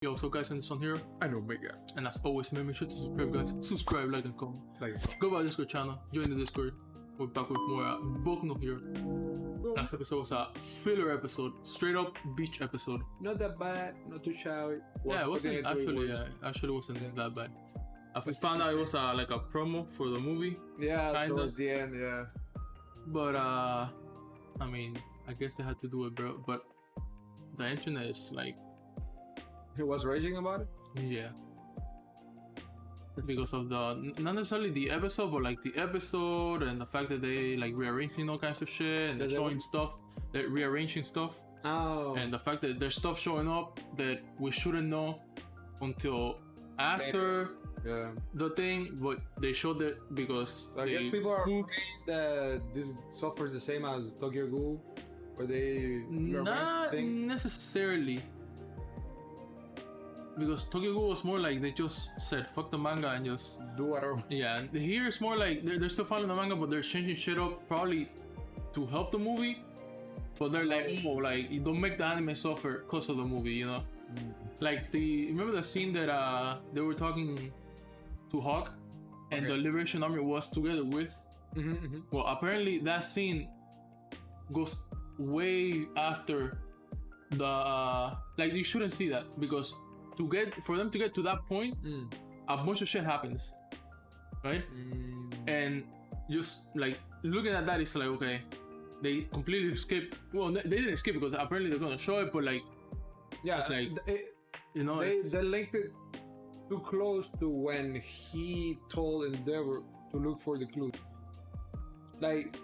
Yo, so guys, and this on here, and Omega. and as always, make sure to subscribe, guys. Subscribe, like, and comment. Go by the Discord channel, join the Discord. We're back with more Bokuno here. Last episode was a filler episode, straight up beach episode. Not that bad, not too shabby. Yeah, it wasn't actually wasn't that bad. I found out it was like a promo for the movie. Yeah, kinda. towards the end, yeah. But I mean, I guess they had to do it, bro. But the internet is like, He was raging about it? yeah. Because of the, not necessarily the episode, but like the episode and the fact that they like rearranging all kinds of shit and they're showing stuff, they're rearranging stuff. Oh. And the fact that there's stuff showing up that we shouldn't know until after the thing, but they showed it because I guess people are afraid that this software is the same as Tokyo Ghoul, where they not things. necessarily. Because Tokyo Ghoul was more like they just said fuck the manga and just do whatever. Yeah, and here it's more like they're still following the manga, but they're changing shit up probably to help the movie. But they're like, oh, like you don't make the anime suffer because of the movie, you know? Like remember the scene that they were talking to Hawk and the Liberation Army was together with? Well, apparently that scene goes way after the like you shouldn't see that because for them to get to that point, a bunch of shit happens, right? And just like looking at that, it's like, okay, they completely skip. Well, they didn't skip because apparently they're gonna show it, but like, yeah, it's like you know, they linked it too close to when he told Endeavor to look for the clues. Like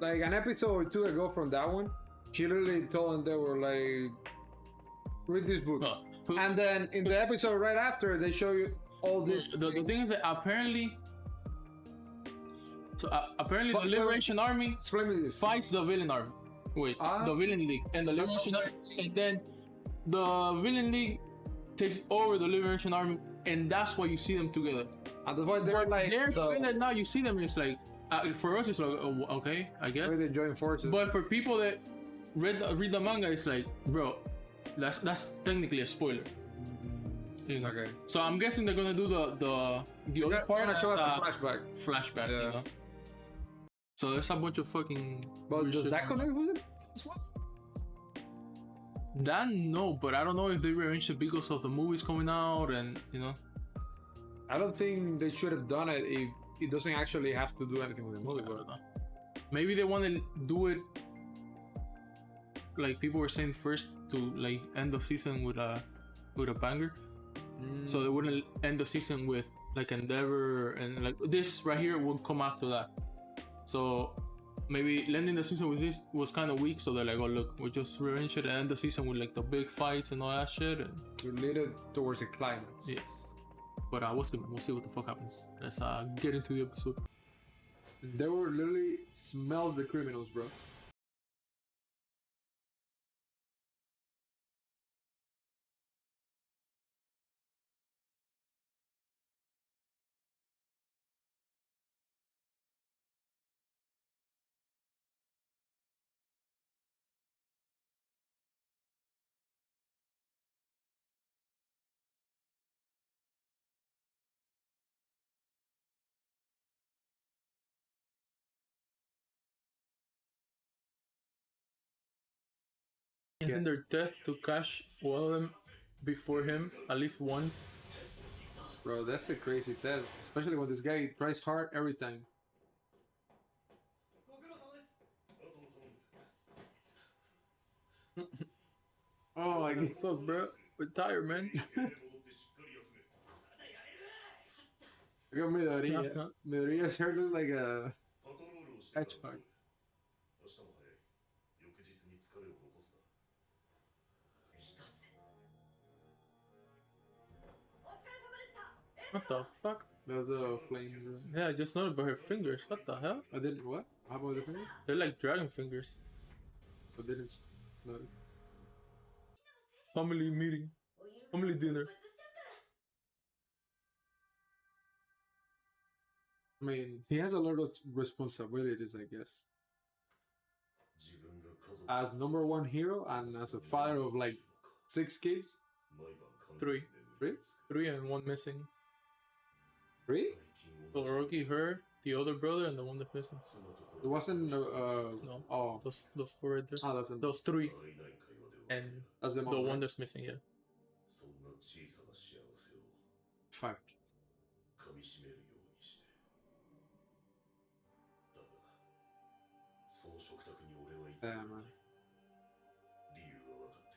an episode or two ago from that one, he literally told Endeavor like, read this book. And then in the episode right after, they show you all this. The thing is that apparently, the Liberation Army fights the villain army. Wait, the villain league and the Liberation Army, and then the villain league takes over the Liberation Army, and that's why you see them together. And that's why they're like that now you see them. It's like for us, it's like okay, I guess. They join forces. But for people that read the manga, it's like, bro. That's technically a spoiler. You know? Okay. So I'm guessing they're gonna do the other part as show us a flashback. Yeah. You know? So there's a bunch of fucking. But does that connect with it as well? That no, but I don't know if they rearranged it because of the movies coming out and you know. I don't think they should have done it if it doesn't actually have to do anything with the movie. But maybe they want to do it. Like people were saying first to like end the season with a banger, so they wouldn't end the season with like Endeavor and like this right here would come after that. So maybe ending the season with this was kind of weak, so they're like, oh look, we just rearrange it and end the season with like the big fights and all that shit and to lead it towards a climax. Yeah, but we'll see what the fuck happens. Let's get into the episode. Endeavor literally smells the criminals, bro. Using their death to catch one of them before him at least once. Bro, that's a crazy test, especially when this guy tries hard every time. Oh my god, fuck, bro. We're tired, man. Look at Midoriya. Midoriya's hair looks like a hedgehog. What the fuck? There's a flame. Yeah, I just noticed about her fingers. What the hell? I didn't what? How about the finger? They're like dragon fingers. I didn't notice. Family meeting. Family dinner. I mean, he has a lot of responsibilities, I guess. As #1 hero and as a father of like 6 kids, Three. Three? Three and one missing. Three? Todoroki, her, the other brother, and the one that's missing. It wasn't. No. Oh. Those four right there. Oh, that's Those three. And that's the the mom, one right? that's missing, yeah. そんな小さな幸せを Five. 噛みしめるようにしてだがその食卓に俺はいつもいない理由は分かっ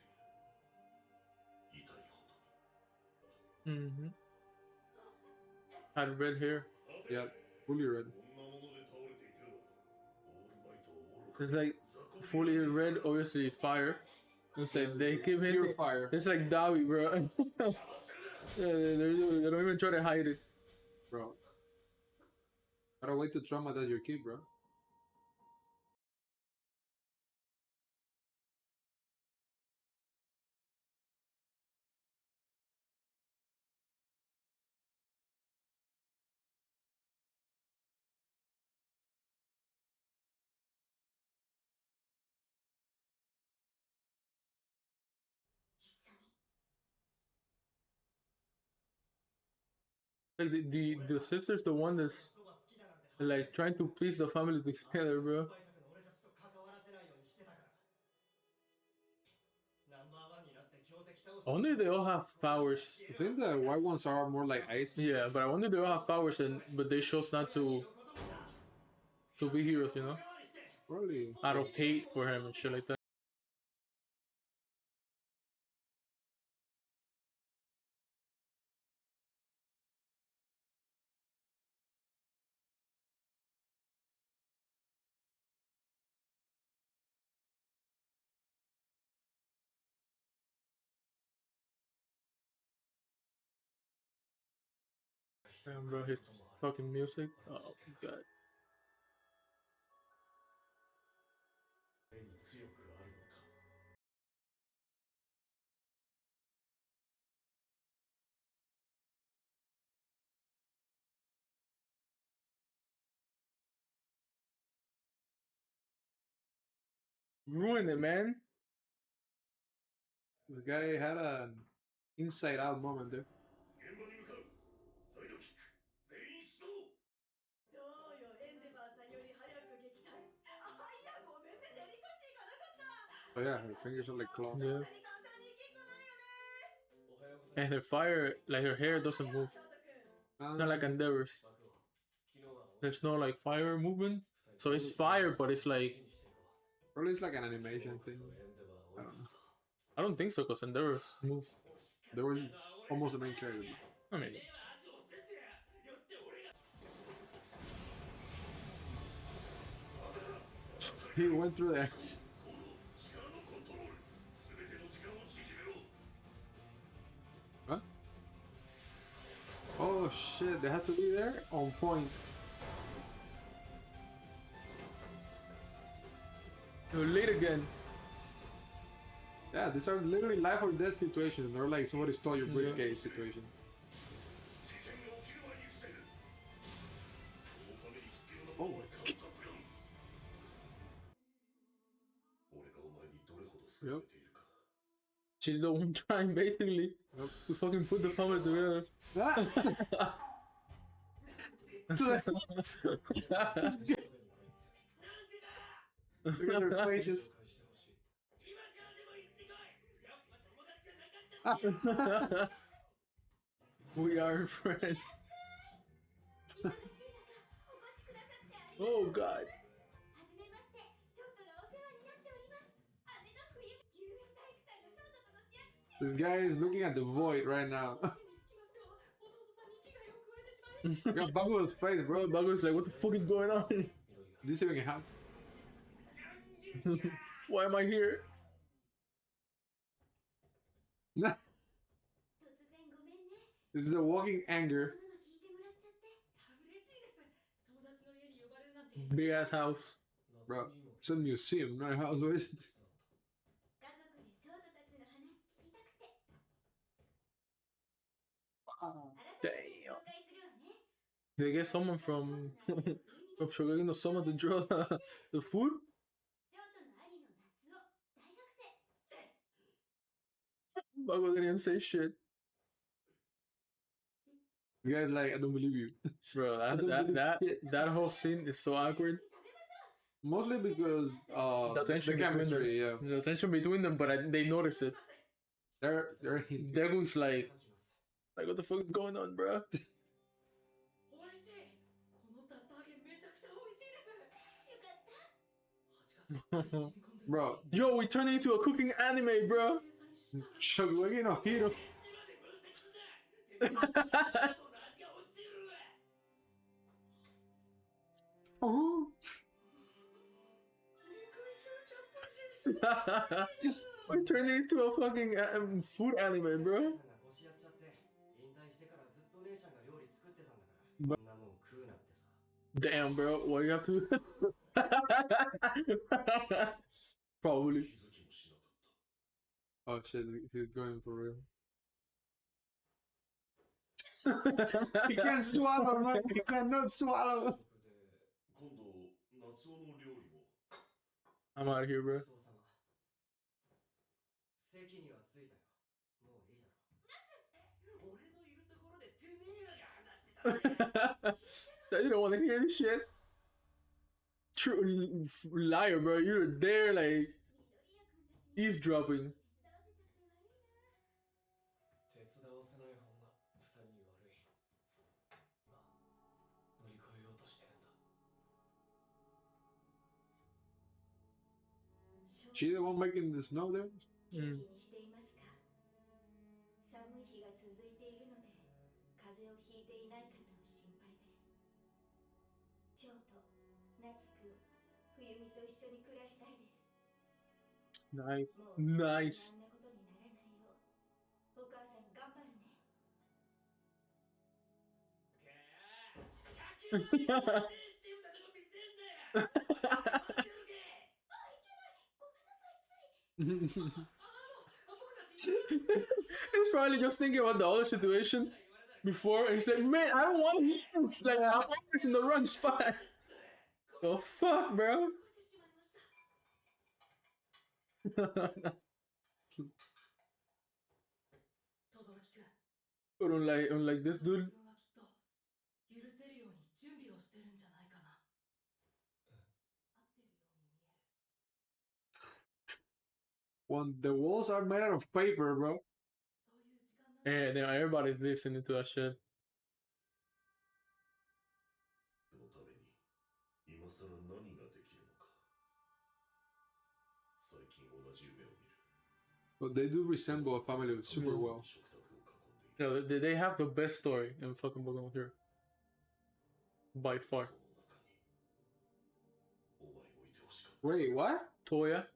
ている痛いほどに Mm-hmm. Had red hair. Yeah, fully red. こんなもので倒れていてはオールマイトは愚か It's like fully red, obviously fire. It's like they keep Pure hitting. fire. It's like Dawi, bro. Yeah, they don't even try to hide it. Bro. What a way to traumatize your kid, bro. Like the sister's the one that's like trying to piece the family together, bro. I wonder if they all have powers. I think the white ones are more like ice. Yeah, but I wonder if they all have powers, and but they chose not to be heroes, you know, Really? out of hate for him and shit like that. Damn, bro, his fucking music. Oh god. 目に強くあるのか Ruined it, man. This guy had an inside out moment there. 現場に向かうサイドキック全員出動どうよエンデバーさんより早く撃退あいやごめんねデリカシーがなかった Oh yeah, her fingers are like claws. Yeah. 簡単にキックないよね And her fire, like her hair doesn't move. It's not like Endeavor's. There's no like fire movement. So it's fire, but it's like Probably it's like an animation thing. I don't know. I don't think so, cause Endeavor's moves. There was almost the main character. I mean, He went through the ass. 力のコントロール全ての時間を縮めろ Huh? Oh shit, they had to be there? On point. you're late again. Yeah, these are literally life or death situations. They're like somebody stole your briefcase situation. 事件が起きる前に防ぐそのために必要な Oh もの my は god. 観察眼俺がお前にどれほど優れているか She's the one trying basically to fucking put the family together. Look at their faces. We are friends. Oh god. This guy is looking at the void right now. 手につきますけど弟さんに危害を加えてしまい Look at Bakugo's face, bro. Bro, Bago's like, what the fuck is going on? This even a house. Why am I here? 突然ごめんね This is a walking anger. このまま聞いてもらっちゃって嬉しいです友達の家に呼ばれるなんて Big ass house. Bro, it's a museum, not a house. What is it? 家族でショートたちの話聞きたくて Wow. 改めて紹介するわね They get someone from from Shogeki no Soma to draw the food? ショートの兄の夏男大学生 Bago didn't even say shit. You guys like, I don't believe you. Bro, I don't believe shit. that whole scene is so awkward. Mostly because The tension the between chemistry, yeah. them. The tension between them, but they notice it. They're hinting. Degu's like, what the fuck is going on, bro? 美味しいこの竜田揚げめちゃくちゃ美味しいですよかった味がしっかり染み込んでる Bro, Yo, we turned into a cooking anime, bro. Shogeki no Hero. 手間で分析すんなてめえの味が落ちるわ Oh. we turned into a fucking food anime, bro. が腰やっちゃって引退してからずっと姉ちゃんが料理作ってたんだからこんなもん食うなってさ Damn, bro. What do you have to? Probably. 気づきもしなかった Oh shit, he's going for real. He can't swallow, man. He cannot swallow. 今度夏男の料理を I'm out of here, ご bro. ちそうさま席には着いたよもういいだろ俺のいるところでてめえらが話してた You don't want to hear this shit. True liar, bro. You're there, like eavesdropping. 手伝わせない方が二人に悪いまあ乗り越えようとしてるんだ She the one making the snow there? 元気にしていますか寒い日が続いているので風邪をひいていないかと心配です京都夏くん冬美と一緒に暮らしたいです Nice, もう nice. そんなことにならないよお母さん頑張るね100万円のステーブだとこ見せんだよ待ってるけあいけないごめんなさいつい He's probably just thinking about the other situation before. And he's like, man, I don't want to. It's like, I'm always in the wrong spot. The fuck, bro? 轟くん But unlike this dude, 君はきっと許せるように準備をしてるんじゃないかな合ってるように見える When the walls are made out of paper, bro. そういう時間なんだ and then everybody's listening to that shit. のために今さら何ができるのか最近同じ夢を見る But they do resemble a family super well. 食卓を囲んでいる Yeah, they have the best story in fucking Bokuno here. By far. その中にお前もいてほしかった Wait, what? Toya? トウヤ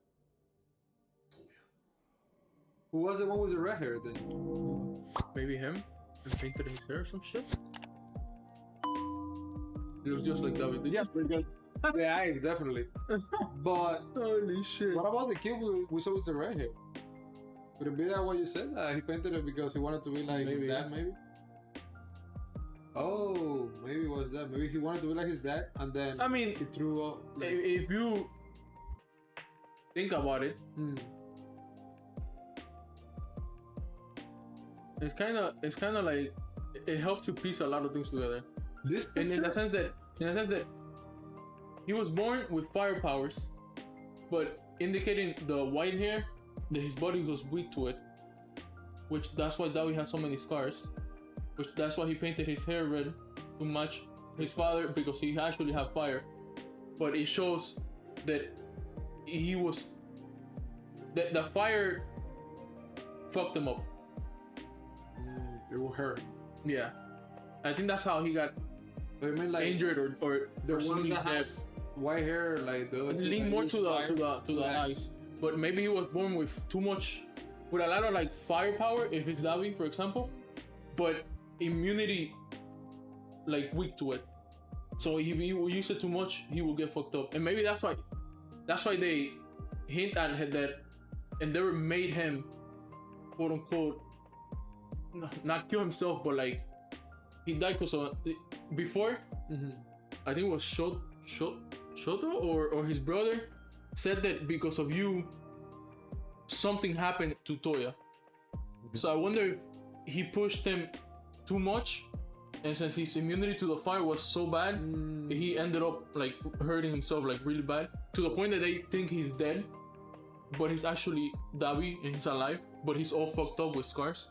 Who was the one with the red hair then? Maybe him? And painted his hair or some shit? It looks just like David. Yeah, because the eyes, definitely. But Holy shit. what about the kid we saw with the red hair? Could it be that what you said? That he painted it because he wanted to be like his Maybe. dad, maybe? Oh, maybe it was that. Maybe he wanted to be like his dad, and then I mean, he threw up. if you think about it, Hmm. it's kind of like it helps to piece a lot of things together. This And in picture, the sense that he was born with fire powers, but indicating the white hair that his body was weak to it, which that's why Dawi has so many scars, which that's why he painted his hair red to match his father because he actually had fire, but it shows that he was that the fire fucked him up. it will hurt. Yeah, I think that's how he got I mean, like injured or the ones personally that have dead. white hair, like the other two Lean that more use to fire. the Yes. eyes, but maybe he was born with too much, with a lot of like firepower if it's Davi, for example, but immunity like weak to it. So if he will use it too much, he will get fucked up, and maybe that's why they hint at that, and they made him, quote unquote, not kill himself, but like he died because of before. Mhm. I think it was Shoto or his brother said that because of you, something happened to Toya. So I wonder if he pushed him too much and since his immunity to the fire was so bad, he ended up like hurting himself like really bad to the point that they think he's dead, but he's actually Dabi and he's alive, but he's all fucked up with scars.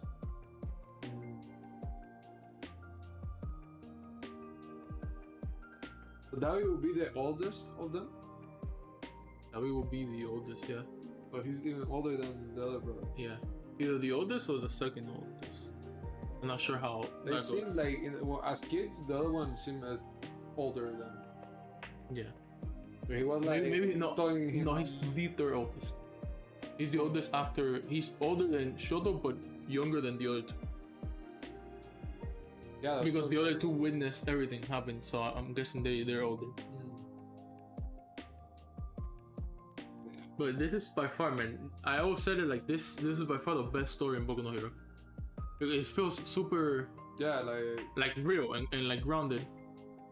So Davi will be the oldest of them, Dabi will be the oldest, yeah. but he's even older than the other brother. Yeah. Either the oldest or the second oldest. I'm not sure how They that seem goes. like as kids, the other one seemed older than. Yeah. He was like Maybe no. telling him. No, he's the third oldest. He's the oldest after. He's older than Shoto, but younger than the other two. Yeah, that's Because what the I'm other saying. two witnessed everything happen, so I'm guessing they're older. But this is by far, man. I always said it like this. This is by far the best story in Boku no Hero. It feels super Yeah, like real and like grounded,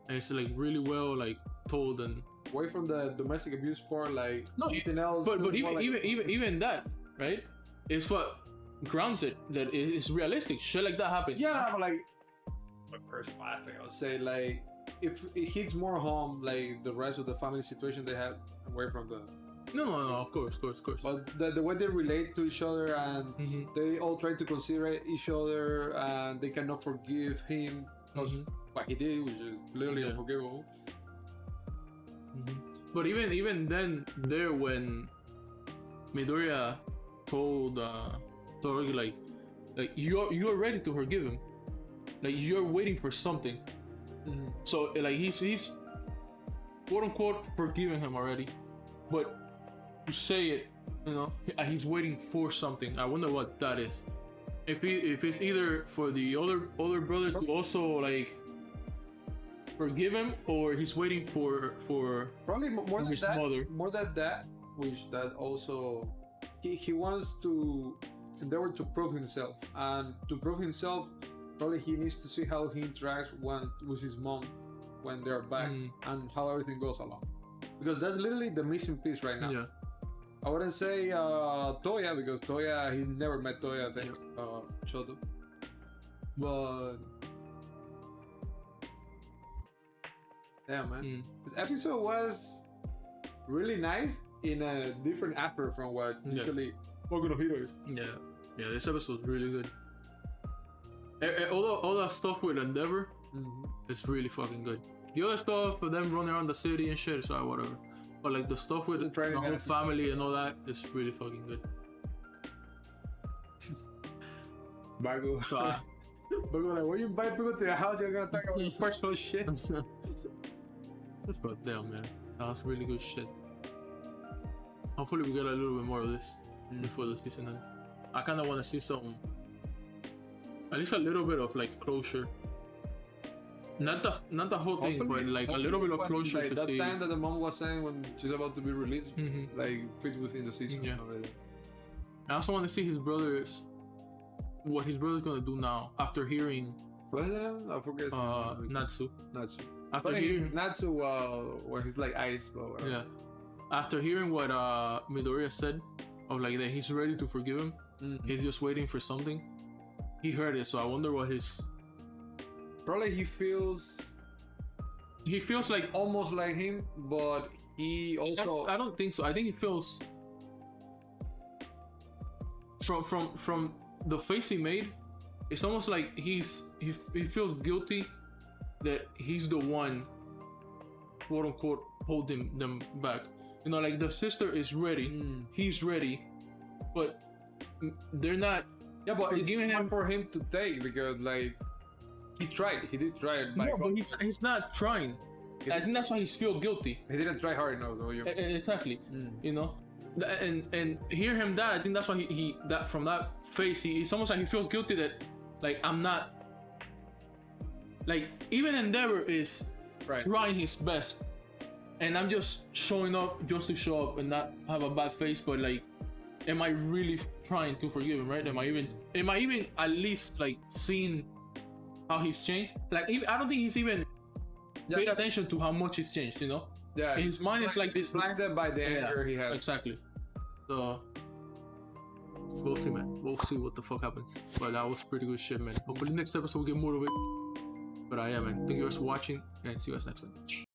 and it's like really well like told and. away from the domestic abuse part, like No, anything else. But feels even more like- even that, right? It's what grounds it that it's realistic. Shit like that happens. Yeah, but like my personal thing, I would say like if it hits more home, like the rest of the family situation they had away from the. No, of course. But the way they relate to each other and Mhm. they all try to consider each other and they cannot forgive him because Mhm. what he did, which is literally Yeah. unforgivable. But even then, there when Midoriya told Todoroki like you're ready to forgive him, like you're waiting for something. So like he's quote unquote forgiving him already, but to say it, you know, he's waiting for something. I wonder what that is. If it's either for the older brother to also like forgive him, or he's waiting for Probably more than his that. mother. More than that, which that also he wants to endeavor to prove himself, and to prove himself, probably he needs to see how he interacts with his mom when they're back and how everything goes along, because that's literally the missing piece right now. Yeah. I wouldn't say Toya, because Toya, he never met Toya, I think, Shoto. But yeah, man, this episode was really nice in a different aspect from what Yeah. usually Boku no Hero is. Yeah, this episode's really good. All that stuff with Endeavor is really fucking good. The other stuff for them running around the city and shit, so whatever. But like the stuff with The the training whole and- family and all that is really fucking good. Bago. Bago, like, when you invite people to your house, you're gonna talk about your personal shit. But damn, man, that was really good shit. Hopefully we get a little bit more of this before the season ends. I kind of want to see some, at least a little bit of like closure. Not the whole thing, but like a little bit of closure Like to that see. time that the mom was saying when she's about to be released, like fits within the season Yeah. already. I also want to see what his brother's gonna do now after hearing What's his name? I forget. his name. Natsu. Natsu. After Funny, hearing, Natsu, when he's like ice, but whatever. yeah, after hearing what Midoriya said, of like that he's ready to forgive him, he's just waiting for something. He heard it, so I wonder what his. Probably he feels like. almost like him, but he also. I don't think so. I think he feels. From the face he made, it's almost like he feels guilty that he's the one, quote unquote, holding them back. You know, like the sister is ready, he's ready, but they're not. Yeah, but it's forgiving hard him for him to take because like he did try it. No, but he's not trying. I think that's why he's feel guilty. He didn't try hard enough, though. Exactly. You know, and hear him that, I think that's why he that from that face, it's almost like he feels guilty that like I'm not. Like even Endeavor is trying his best, and I'm just showing up just to show up and not have a bad face. But like, am I really trying to forgive him? Right? Am I even at least like seeing how he's changed? Like I don't think he's even paid attention to how much he's changed. You know? Yeah. In his mind, it's like this. Blinded by the anger he has. Exactly. So we'll see, man. We'll see what the fuck happens. But that was pretty good shit, man. Hopefully next episode we'll get more of it. But yeah, man, thank you guys for watching and see you guys next time.